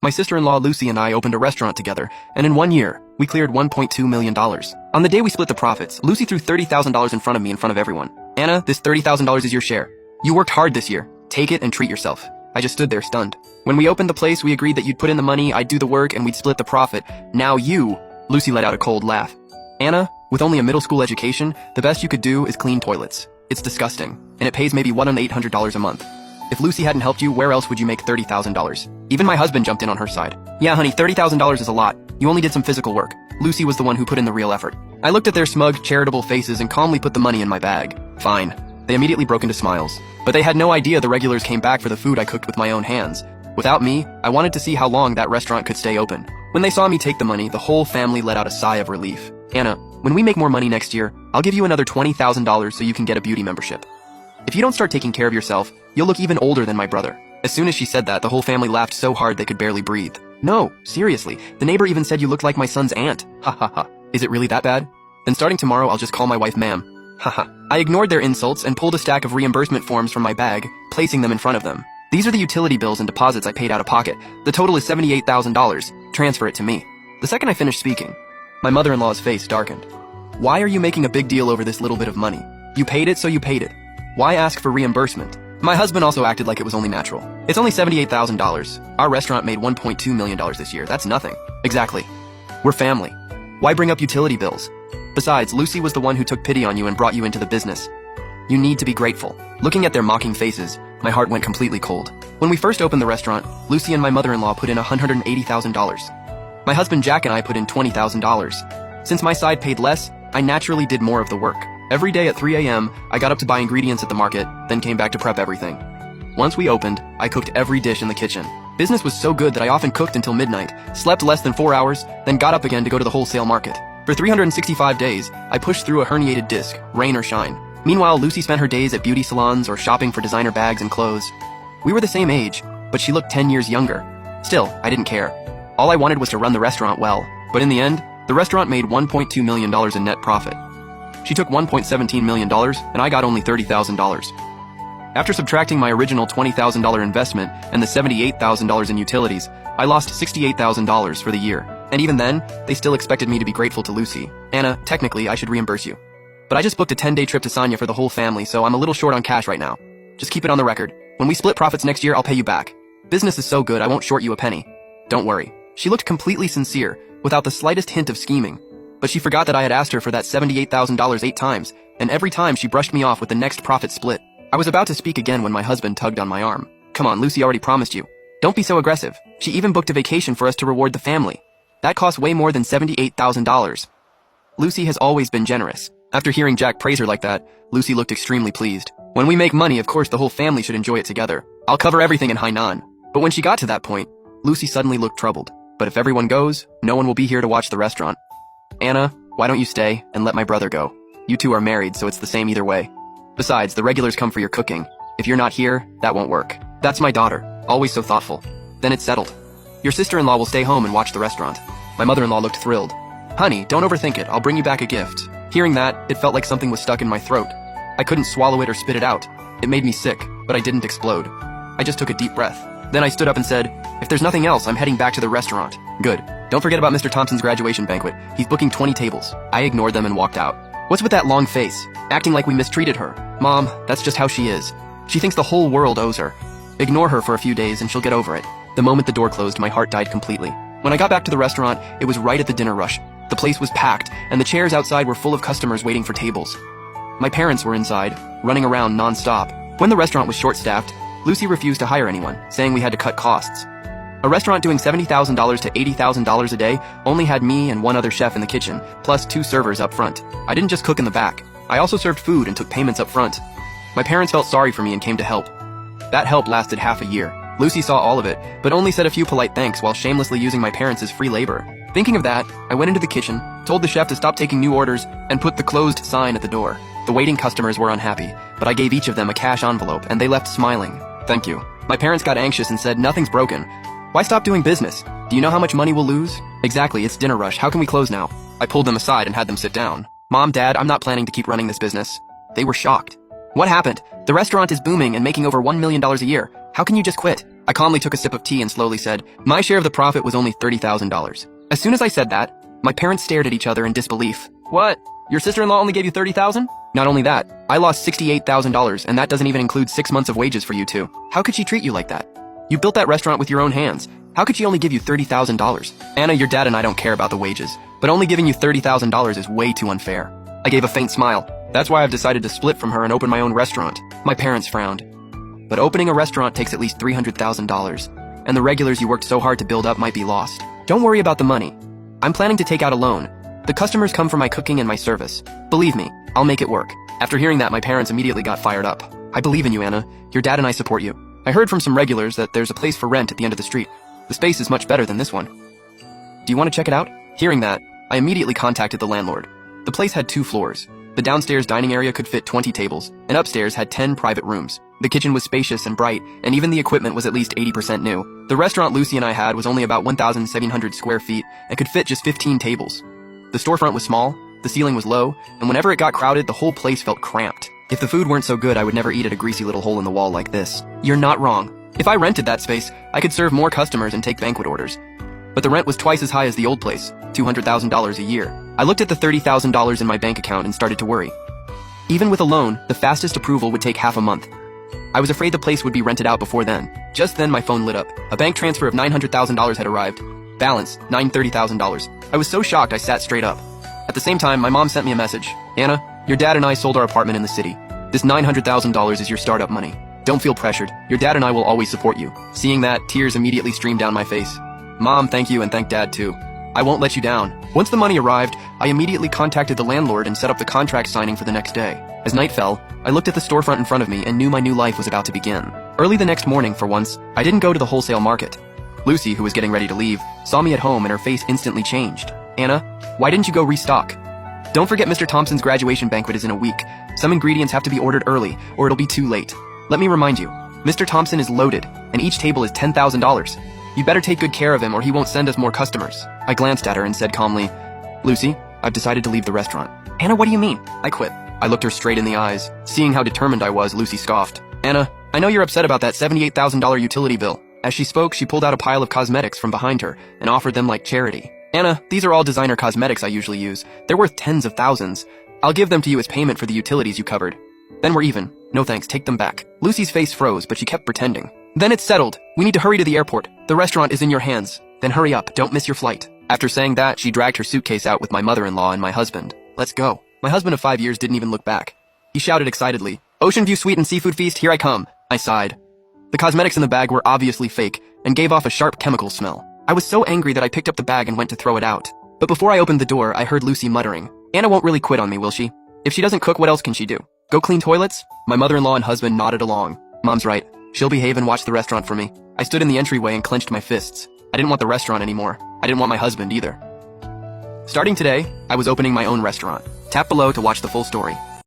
My sister-in-law Lucy and I opened a restaurant together, and in 1 year, we cleared $1.2 million. On the day we split the profits, Lucy threw $30,000 in front of me in front of everyone. Anna, this $30,000 is your share. You worked hard this year. Take it and treat yourself. I just stood there stunned. When we opened the place, we agreed that you'd put in the money, I'd do the work, and we'd split the profit. Now you... Lucy let out a cold laugh. Anna, with only a middle school education, the best you could do is clean toilets. It's disgusting, and it pays maybe $1,800 a month. If Lucy hadn't helped you, where else would you make $30,000? Even my husband jumped in on her side. Yeah, honey, $30,000 is a lot. You only did some physical work. Lucy was the one who put in the real effort. I looked at their smug, charitable faces and calmly put the money in my bag. Fine. They immediately broke into smiles. But they had no idea the regulars came back for the food I cooked with my own hands. Without me, I wanted to see how long that restaurant could stay open. When they saw me take the money, the whole family let out a sigh of relief. Anna, when we make more money next year, I'll give you another $20,000 so you can get a beauty membership. If you don't start taking care of yourself, you'll look even older than my brother. As soon as she said that, the whole family laughed so hard they could barely breathe. No, seriously, the neighbor even said you looked like my son's aunt. Ha ha ha. Is it really that bad? Then starting tomorrow, I'll just call my wife ma'am. Haha. I ignored their insults and pulled a stack of reimbursement forms from my bag, placing them in front of them. These are the utility bills and deposits I paid out of pocket. The total is $78,000. Transfer it to me. The second I finished speaking, my mother-in-law's face darkened. Why are you making a big deal over this little bit of money? You paid it, so you paid it. Why ask for reimbursement? My husband also acted like it was only natural. It's only $78,000. Our restaurant made $1.2 million this year. That's nothing. Exactly. We're family. Why bring up utility bills? Besides, Lucy was the one who took pity on you and brought you into the business. You need to be grateful. Looking at their mocking faces, my heart went completely cold. When we first opened the restaurant, Lucy and my mother-in-law put in $180,000. My husband Jack and I put in $20,000. Since my side paid less, I naturally did more of the work. Every day at 3 a.m., I got up to buy ingredients at the market, then came back to prep everything. Once we opened, I cooked every dish in the kitchen. Business was so good that I often cooked until midnight, slept less than 4 hours, then got up again to go to the wholesale market. For 365 days, I pushed through a herniated disc, rain or shine. Meanwhile, Lucy spent her days at beauty salons or shopping for designer bags and clothes. We were the same age, but she looked 10 years younger. Still, I didn't care. All I wanted was to run the restaurant well. But in the end, the restaurant made $1.2 million in net profit. She took $1.17 million, and I got only $30,000. After subtracting my original $20,000 investment and the $78,000 in utilities, I lost $68,000 for the year. And even then, they still expected me to be grateful to Lucy. Anna, technically, I should reimburse you. But I just booked a 10-day trip to Sanya for the whole family, so I'm a little short on cash right now. Just keep it on the record. When we split profits next year, I'll pay you back. Business is so good, I won't short you a penny. Don't worry. She looked completely sincere, without the slightest hint of scheming. But she forgot that I had asked her for that $78,000 8 times, and every time she brushed me off with the next profit split. I was about to speak again when my husband tugged on my arm. Come on, Lucy already promised you. Don't be so aggressive. She even booked a vacation for us to reward the family. That cost way more than $78,000. Lucy has always been generous. After hearing Jack praise her like that, Lucy looked extremely pleased. When we make money, of course the whole family should enjoy it together. I'll cover everything in Hainan. But when she got to that point, Lucy suddenly looked troubled. But if everyone goes, no one will be here to watch the restaurant. Anna, why don't you stay and let my brother go? You two are married, so it's the same either way. Besides, the regulars come for your cooking. If you're not here, that won't work. That's my daughter, always so thoughtful. Then it's settled. Your sister-in-law will stay home and watch the restaurant. My mother-in-law looked thrilled. Honey, don't overthink it, I'll bring you back a gift. Hearing that, it felt like something was stuck in my throat. I couldn't swallow it or spit it out. It made me sick, but I didn't explode. I just took a deep breath. Then I stood up and said, if there's nothing else, I'm heading back to the restaurant. Good. Don't forget about Mr. Thompson's graduation banquet. He's booking 20 tables. I ignored them and walked out. What's with that long face? Acting like we mistreated her. Mom, that's just how she is. She thinks the whole world owes her. Ignore her for a few days and she'll get over it. The moment the door closed, my heart died completely. When I got back to the restaurant, it was right at the dinner rush. The place was packed, and the chairs outside were full of customers waiting for tables. My parents were inside, running around non-stop. When the restaurant was short-staffed, Lucy refused to hire anyone, saying we had to cut costs. A restaurant doing $70,000 to $80,000 a day only had me and one other chef in the kitchen, plus 2 servers up front. I didn't just cook in the back. I also served food and took payments up front. My parents felt sorry for me and came to help. That help lasted half a year. Lucy saw all of it, but only said a few polite thanks while shamelessly using my parents as free labor. Thinking of that, I went into the kitchen, told the chef to stop taking new orders, and put the closed sign at the door. The waiting customers were unhappy, but I gave each of them a cash envelope, and they left smiling. Thank you. My parents got anxious and said, nothing's broken. Why stop doing business? Do you know how much money we'll lose? Exactly, it's dinner rush. How can we close now? I pulled them aside and had them sit down. Mom, Dad, I'm not planning to keep running this business. They were shocked. What happened? The restaurant is booming and making over $1 million a year. How can you just quit? I calmly took a sip of tea and slowly said, my share of the profit was only $30,000. As soon as I said that, my parents stared at each other in disbelief. What? Your sister-in-law only gave you $30,000? Not only that, I lost $68,000, and that doesn't even include 6 months of wages for you two. How could she treat you like that? You built that restaurant with your own hands. How could she only give you $30,000? Anna, your dad and I don't care about the wages, but only giving you $30,000 is way too unfair. I gave a faint smile. That's why I've decided to split from her and open my own restaurant. My parents frowned. But opening a restaurant takes at least $300,000, and the regulars you worked so hard to build up might be lost. Don't worry about the money. I'm planning to take out a loan. The customers come for my cooking and my service. Believe me, I'll make it work. After hearing that, my parents immediately got fired up. I believe in you, Anna. Your dad and I support you. I heard from some regulars that there's a place for rent at the end of the street. The space is much better than this one. Do you want to check it out? Hearing that, I immediately contacted the landlord. The place had 2 floors. The downstairs dining area could fit 20 tables, and upstairs had 10 private rooms. The kitchen was spacious and bright, and even the equipment was at least 80% new. The restaurant Lucy and I had was only about 1,700 square feet and could fit just 15 tables. The storefront was small, the ceiling was low, and whenever it got crowded, the whole place felt cramped. If the food weren't so good, I would never eat at a greasy little hole in the wall like this. You're not wrong. If I rented that space, I could serve more customers and take banquet orders. But the rent was twice as high as the old place, $200,000 a year. I looked at the $30,000 in my bank account and started to worry. Even with a loan, the fastest approval would take half a month. I was afraid the place would be rented out before then. Just then, my phone lit up. A bank transfer of $900,000 had arrived. Balance, $930,000. I was so shocked I sat straight up. At the same time, my mom sent me a message. Anna, your dad and I sold our apartment in the city. This $900,000 is your startup money. Don't feel pressured. Your dad and I will always support you. Seeing that, tears immediately streamed down my face. Mom, thank you, and thank Dad too. I won't let you down. Once the money arrived, I immediately contacted the landlord and set up the contract signing for the next day. As night fell, I looked at the storefront in front of me and knew my new life was about to begin. Early the next morning, for once, I didn't go to the wholesale market. Lucy, who was getting ready to leave, saw me at home and her face instantly changed. Anna, why didn't you go restock? Don't forget Mr. Thompson's graduation banquet is in a week. Some ingredients have to be ordered early, or it'll be too late. Let me remind you, Mr. Thompson is loaded, and each table is $10,000. You better take good care of him or he won't send us more customers. I glanced at her and said calmly, Lucy, I've decided to leave the restaurant. Anna, what do you mean? I quit. I looked her straight in the eyes. Seeing how determined I was, Lucy scoffed. Anna, I know you're upset about that $78,000 utility bill. As she spoke, she pulled out a pile of cosmetics from behind her and offered them like charity. Anna, these are all designer cosmetics I usually use. They're worth tens of thousands. I'll give them to you as payment for the utilities you covered. Then we're even. No thanks, take them back. Lucy's face froze, but she kept pretending. Then it's settled. We need to hurry to the airport. The restaurant is in your hands. Then hurry up, don't miss your flight. After saying that, she dragged her suitcase out with my mother-in-law and my husband. Let's go. My husband of 5 years didn't even look back. He shouted excitedly, Ocean View Sweet and Seafood Feast, here I come. I sighed. The cosmetics in the bag were obviously fake and gave off a sharp chemical smell. I was so angry that I picked up the bag and went to throw it out. But before I opened the door, I heard Lucy muttering, Anna won't really quit on me, will she? If she doesn't cook, what else can she do? Go clean toilets? My mother-in-law and husband nodded along. Mom's right. She'll behave and watch the restaurant for me. I stood in the entryway and clenched my fists. I didn't want the restaurant anymore. I didn't want my husband either. Starting today, I was opening my own restaurant. Tap below to watch the full story.